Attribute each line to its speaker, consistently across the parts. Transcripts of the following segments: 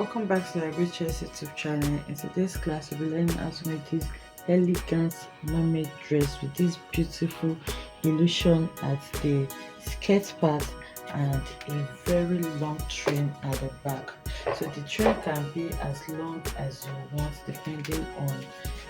Speaker 1: Welcome back to the Chess YouTube channel. In today's class, we'll be learning how to make this elegant mermaid dress with this beautiful illusion at the skirt part and a very long train at the back. So the train can be as long as you want depending on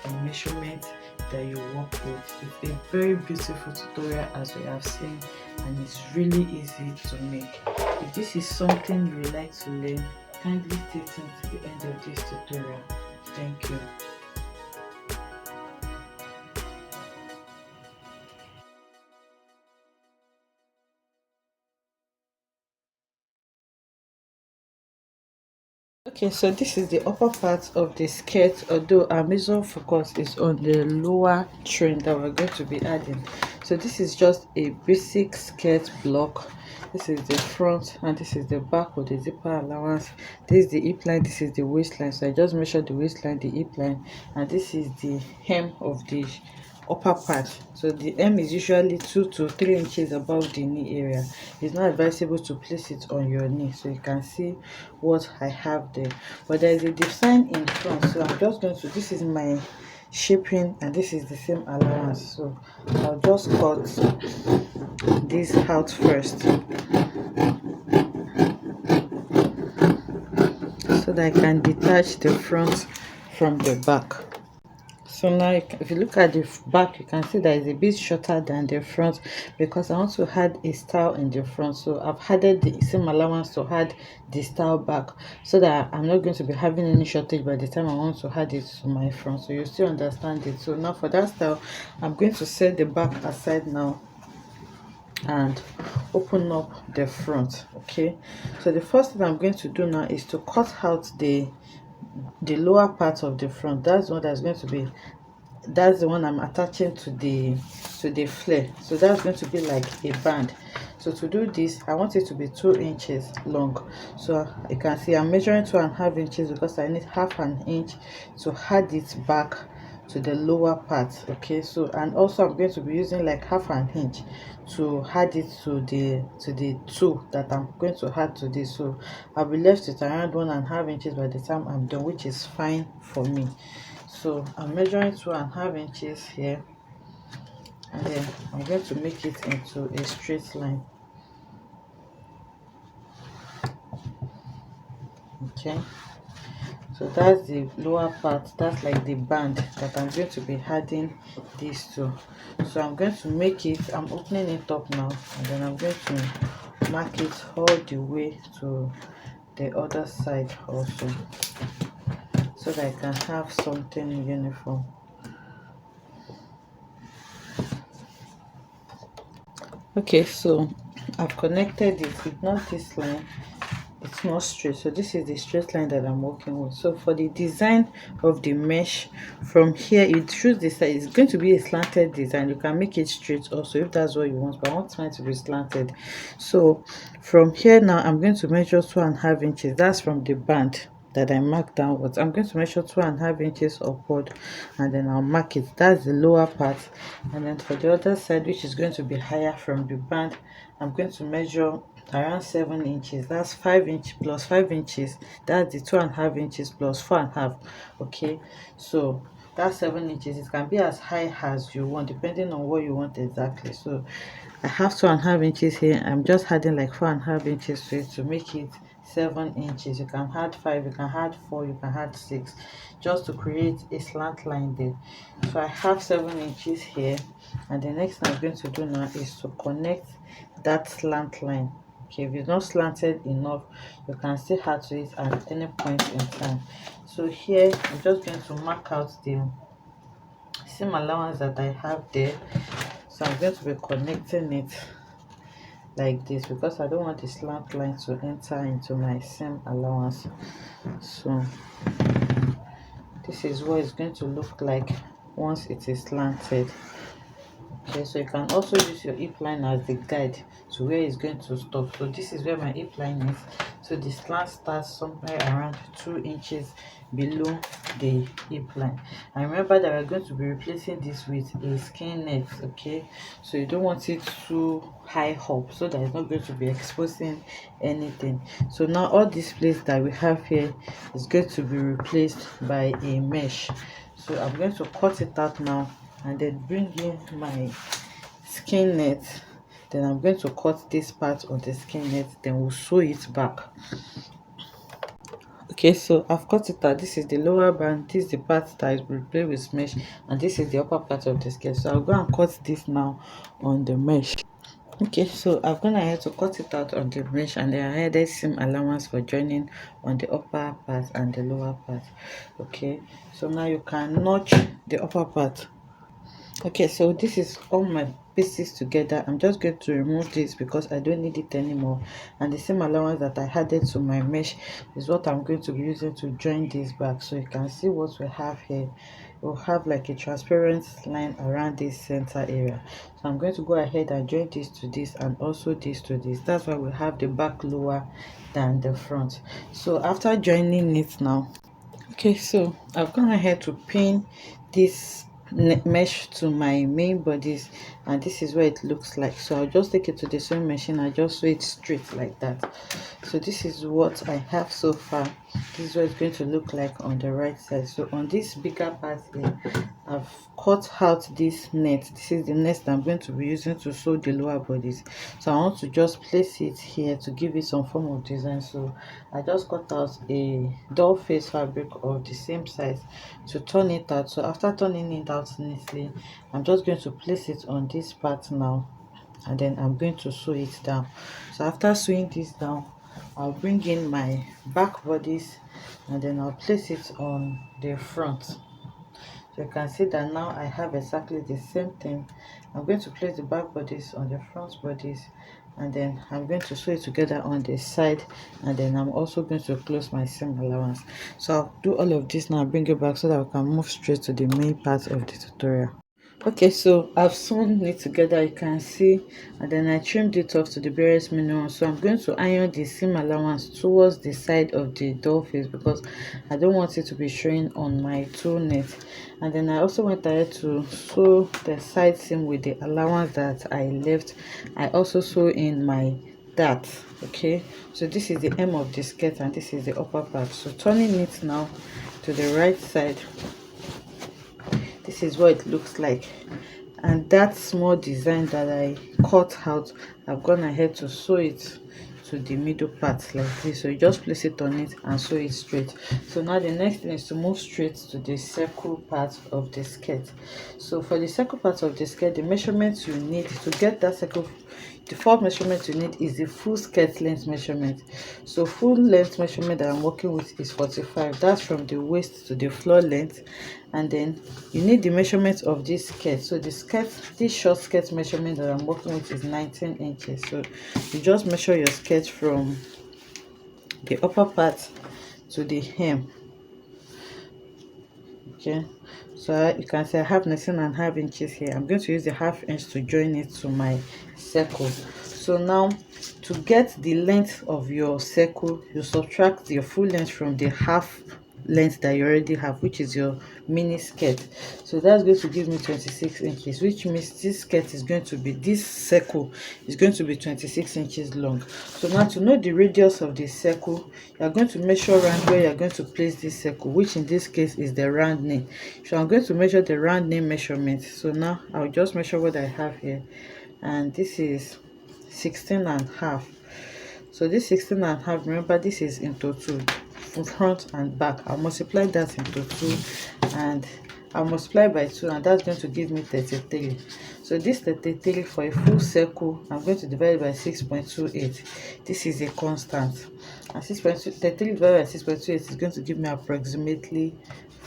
Speaker 1: the measurement that you work with. It's a very beautiful tutorial as we have seen, and it's really easy to make. If this is something you would like to learn, kindly stay tuned to the end of this tutorial. Thank you. Okay, so this is the upper part of the skirt, although our major focus is on the lower train that we're going to be adding. So this is just a basic skirt block. This is the front and this is the back with the zipper allowance. This is the hip line, this is the waistline. So I just measured the waistline, the hip line, and this is the hem of the upper part. So the hem is usually 2 to 3 inches above the knee area. It's not advisable to place it on your knee, so you can see what I have there. But there is a design in front, so I'm just going to, this is my shaping and this is the same allowance, so I'll just cut this out first so that I can detach the front from the back. So now if you look at the back, you can see that it's a bit shorter than the front because I want to add a style in the front. So I've added the same allowance to add the style back so that I'm not going to be having any shortage by the time I want to add it to my front. So you still understand it. So now for that style, I'm going to set the back aside now and open up the front. Okay, so the first thing I'm going to do now is to cut out the lower part of the front. That's what that's going to be, that's the one I'm attaching to the flare. So that's going to be like a band. So to do this, I want it to be 2 inches long. So you can see I'm measuring 2.5 inches because I need half an inch to add it back to the lower part. Okay, so and also I'm going to be using like half an inch to add it to the two that I'm going to add to this. So I'll be left with around 1.5 inches by the time I'm done, which is fine for me. So I'm measuring 2.5 inches here, and then I'm going to make it into a straight line. Okay, so that's the lower part, that's like the band that I'm going to be adding these to. So I'm going to make it, I'm opening it up now, and then I'm going to mark it all the way to the other side also, so that I can have something uniform. Okay, so I've connected it. Ignore this line, it's not straight, so this is the straight line that I'm working with. So for the design of the mesh, from here you choose the side. It's going to be a slanted design. You can make it straight also if that's what you want, but I want mine to be slanted. So from here now I'm going to measure 2.5 inches. That's from the band that I marked downwards. I'm going to measure 2.5 inches upward, and then I'll mark it. That's the lower part. And then for the other side, which is going to be higher from the band, I'm going to measure around 7 inches. That's 5 inch plus 5 inches. That's the 2.5 inches plus 4.5. Okay, so that's 7 inches. It can be as high as you want depending on what you want exactly. So I have 2.5 inches here. I'm just adding like 4.5 inches to it to make it 7 inches. You can add 5, you can add 4, you can add 6, just to create a slant line there. So I have 7 inches here, and the next thing I'm going to do now is to connect that slant line. Okay, if it's not slanted enough, you can still add to it at any point in time. So here I'm just going to mark out the same allowance that I have there. So I'm going to be connecting it like this because I don't want the slant line to enter into my seam allowance. So this is what it's going to look like once it is slanted. Okay, so you can also use your hip line as the guide to where it's going to stop. So this is where my hip line is. So the slant starts somewhere around 2 inches below the hip line. And remember that we're going to be replacing this with a skin net. Okay, so you don't want it too high up so that it's not going to be exposing anything. So now all this place that we have here is going to be replaced by a mesh. So I'm going to cut it out now and then bring in my skin net. Then I'm going to cut this part of the skin net, then we'll sew it back. Okay, so I've cut it out. This is the lower band, this is the part that is replaced with mesh, and this is the upper part of the skirt. So I'll go and cut this now on the mesh. Okay, so I've gone ahead to cut it out on the mesh, and then I added seam allowance for joining on the upper part and the lower part. Okay, so now you can notch the upper part. Okay, so this is all my pieces together. I'm just going to remove this because I don't need it anymore, and the same allowance that I added to my mesh is what I'm going to be using to join this back. So you can see what we have here. We'll have like a transparent line around this center area. So I'm going to go ahead and join this to this and also this to this. That's why we have the back lower than the front. So after joining it now, okay, so I've gone ahead to pin this mesh to my main bodies, and this is what it looks like. So I'll just take it to the sewing machine and just sew it straight like that. So this is what I have so far. This is what it's going to look like on the right side. So on this bigger part here, I've cut out this net. This is the net that I'm going to be using to sew the lower bodies. So I want to just place it here to give it some form of design. So I just cut out a doll face fabric of the same size to turn it out. So after turning it out neatly, I'm just going to place it on this part now, and then I'm going to sew it down. So after sewing this down, I'll bring in my back bodies and then I'll place it on the front. So you can see that now I have exactly the same thing. I'm going to place the back bodies on the front bodies, and then I'm going to sew it together on the side, and then I'm also going to close my seam allowance. So I'll do all of this now, bring it back so that we can move straight to the main part of the tutorial. Okay, so I've sewn it together, you can see, and then I trimmed it off to the barest minimum. So I'm going to iron the seam allowance towards the side of the doll face because I don't want it to be showing on my toe net. And then I also went ahead to sew the side seam with the allowance that I left. I also sew in my dart. Okay, so this is the hem of the skirt and this is the upper part. So turning it now to the right side, this is what it looks like. And that small design that I cut out, I've gone ahead to sew it to the middle part like this. So you just place it on it and sew it straight. So now the next thing is to move straight to the circle part of the skirt. So for the circle part of the skirt, the measurements you need to get that circle, the first measurement you need is the full skirt length measurement. So full length measurement that I'm working with is 45. That's from the waist to the floor length. And then you need the measurement of this skirt. So the skirt, this short skirt measurement that I'm working with is 19 inches. So you just measure your skirt from the upper part to the hem. Okay, so you can see I have 19.5 inches here. I'm going to use the half inch to join it to my circle. So now to get the length of your circle, you subtract your full length from the half length that you already have, which is your mini skirt. So that's going to give me 26 inches, which means this skirt is going to be, this circle is going to be 26 inches long. So now to know the radius of the circle, you are going to measure around where you are going to place this circle, which in this case is the round nail. So I'm going to measure the round nail measurement. So now I'll just measure what I have here, and this is 16.5. So this 16.5, remember this is into 2, front and back. I'll multiply that into 2 and I'll multiply by 2, and that's going to give me 33. So this 33 for a full circle, I'm going to divide by 6.28. This is a constant, and 6.33 divided by 6.28 is going to give me approximately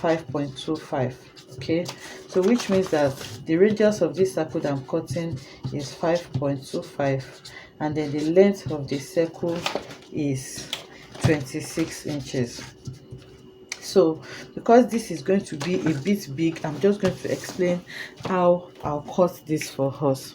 Speaker 1: 5.25. Okay, so which means that the radius of this circle that I'm cutting is 5.25, and then the length of the circle is 26 inches. So because this is going to be a bit big, I'm just going to explain how I'll cut this for us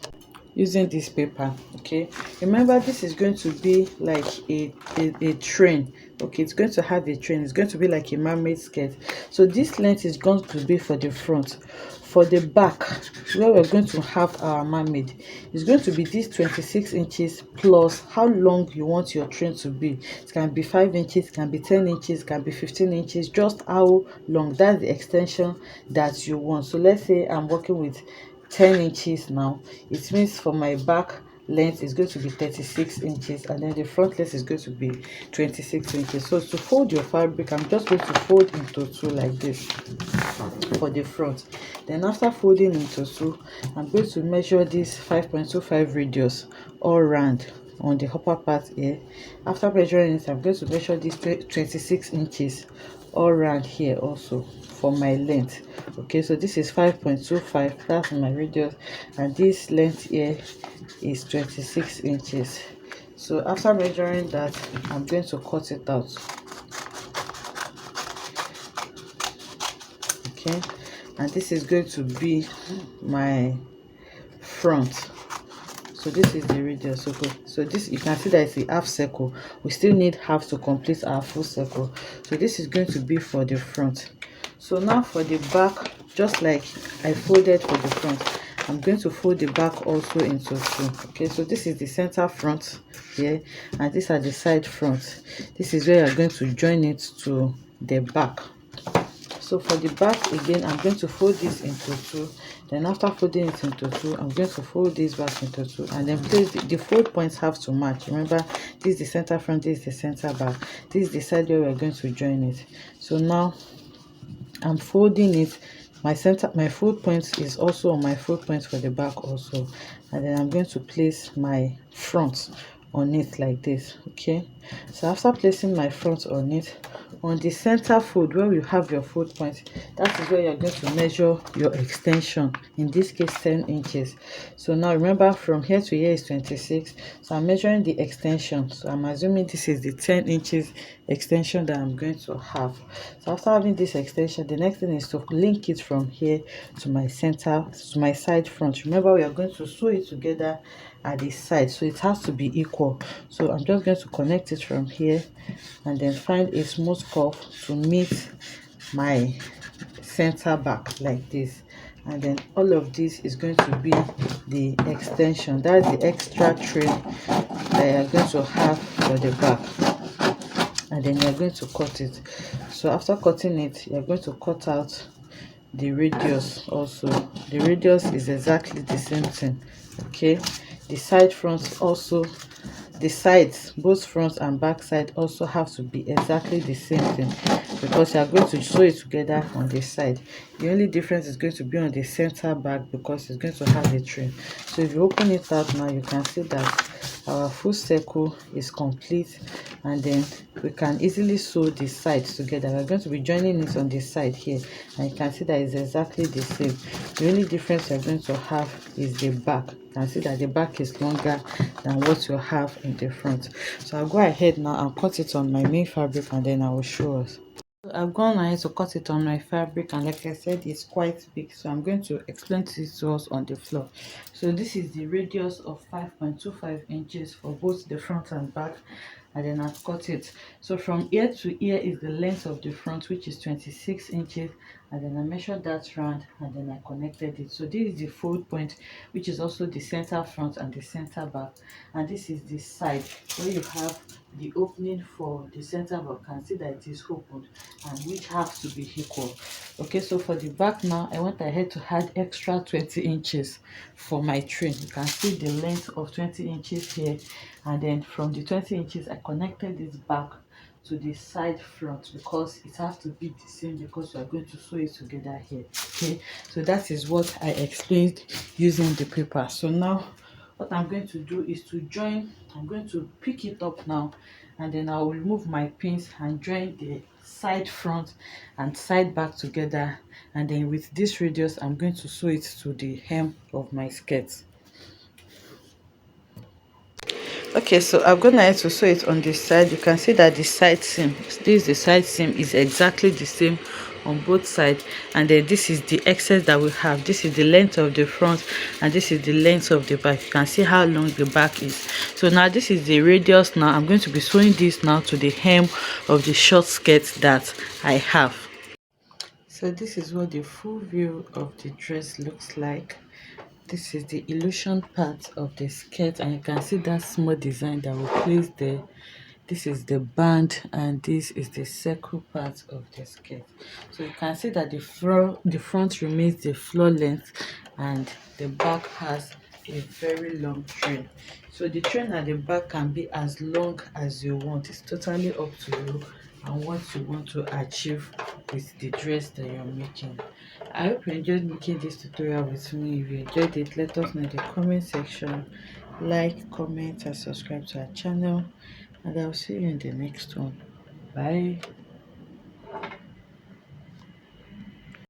Speaker 1: using this paper. Okay, remember this is going to be like a train. Okay, it's going to have a train, it's going to be like a mermaid skirt. So this length is going to be for the front. For the back, where we're going to have our mermaid, is going to be this 26 inches plus how long you want your train to be. It can be 5 inches, it can be 10 inches, it can be 15 inches, just how long. That's the extension that you want. So let's say I'm working with 10 inches now. It means for my back length is going to be 36 inches, and then the front length is going to be 26 inches. So to fold your fabric, I'm just going to fold into two like this for the front. Then after folding into two, I'm going to measure this 5.25 radius all round on the upper part here. After measuring it, I'm going to measure this 26 inches all round here also for my length. Okay, so this is 5.25, that's my radius, and this length here is 26 inches. So after measuring that, I'm going to cut it out. Okay, and this is going to be my front. So this is the radius. So this, you can see that it's a half circle. We still need half to complete our full circle. So this is going to be for the front. So now for the back, just like I folded for the front, I'm going to fold the back also into two. Okay, so this is the center front here, and these are the side front. This is where you're going to join it to the back. So for the back again, I'm going to fold this into two. Then after folding it into two, I'm going to fold this back into two, and then place the fold points have to match. Remember, this is the center front, this is the center back, this is the side where we're going to join it. So now I'm folding it. My fold point is also on my fold point for the back also, and then I'm going to place my front on it like this. Okay, so after placing my front on it, on the center fold where you have your fold point, that is where you're going to measure your extension, in this case 10 inches. So now remember, from here to here is 26, so I'm measuring the extension. So I'm assuming this is the 10 inches extension that I'm going to have. So after having this extension, the next thing is to link it from here to my center, to my side front. Remember, we are going to sew it together at the side, so it has to be equal. So I'm just going to connect it from here and then find a smooth curve to meet my center back like this, and then all of this is going to be the extension. That's the extra trim that you're going to have for the back, and then you're going to cut it. So after cutting it, you're going to cut out the radius also. The radius is exactly the same thing. Okay, the side fronts also, the sides, both front and back side, also have to be exactly the same thing, because you are going to sew it together on the side. The only difference is going to be on the center back, because it's going to have a trim. So if you open it out now, you can see that our full circle is complete, and then we can easily sew the sides together. We're going to be joining it on the side here, and you can see that it's exactly the same. The only difference you're going to have is the back. You can see that the back is longer than what you have in the front. So I'll go ahead now and cut it on my main fabric, and then I will show us. So I've gone ahead to cut it on my fabric, and like I said, it's quite big, so I'm going to explain this to us on the floor. So this is the radius of 5.25 inches for both the front and back, and then I've cut it. So from ear to ear is the length of the front, which is 26 inches, and then I measured that round, and then I connected it. So this is the fold point, which is also the center front and the center back, and this is the side where you have the opening for the center back. Can see that it is opened, and which have to be equal. Okay, so for the back now, I went ahead to add extra 20 inches for my trim. You can see the length of 20 inches here, and then from the 20 inches I connected this back to the side front, because it has to be the same, because we are going to sew it together here. Okay, so that is what I explained using the paper. So now what I'm going to do is to join. I'm going to pick it up now, and then I will remove my pins and join the side front and side back together, and then with this radius I'm going to sew it to the hem of my skirt. Okay, so I'm gonna to sew it on this side. You can see that the side seam, this is the side seam, is exactly the same on both sides, and then this is the excess that we have. This is the length of the front, and this is the length of the back. You can see how long the back is. So now this is the radius. Now I'm going to be sewing this now to the hem of the short skirt that I have. So this is what the full view of the dress looks like. This is the illusion part of the skirt, and you can see that small design that we placed there. This is the band, and this is the circle part of the skirt. So you can see that the front remains the floor length, and the back has a very long train. So the train at the back can be as long as you want. It's totally up to you and what you want to achieve with the dress that you're making. I hope you enjoyed making this tutorial with me. If you enjoyed it, let us know in the comment section. Like, comment, and subscribe to our channel, and I'll see you in the next one. Bye.